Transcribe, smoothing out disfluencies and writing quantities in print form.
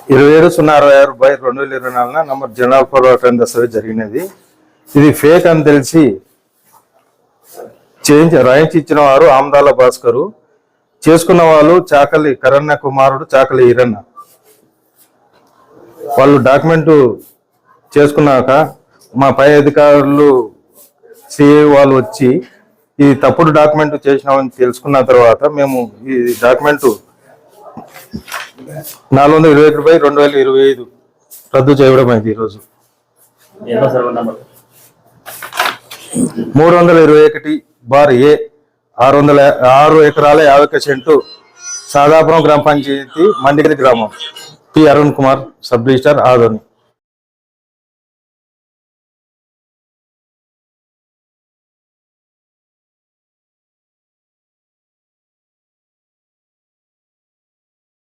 27/66/2024 number general పోరాటం దస్తవేజ్ జరిగినది. ఇది ఫేక్ అని తెలిసి రాయించి ఇచ్చిన వారు ఆమదాల భాస్కరు, చేసుకున్న వాళ్ళు చాకలి కరణ్య కుమారుడు చాకలి ఈరన్న. వాళ్ళు డాక్యుమెంట్ చేసుకున్నాక మా పై అధికారులు సిఐ వాళ్ళు వచ్చి ఇది తప్పుడు డాక్యుమెంట్ చేసినామని తెలుసుకున్న తర్వాత మేము ఈ డాక్యుమెంట్ 421/2025 రద్దు చేయడం అయింది. ఈరోజు 321/A 6 ఎకరాల 50 సెంటు సాదాపురం గ్రామ పంచాయతీ మండిగిరి గ్రామం. P Arun Kumar, sub register, Adoni.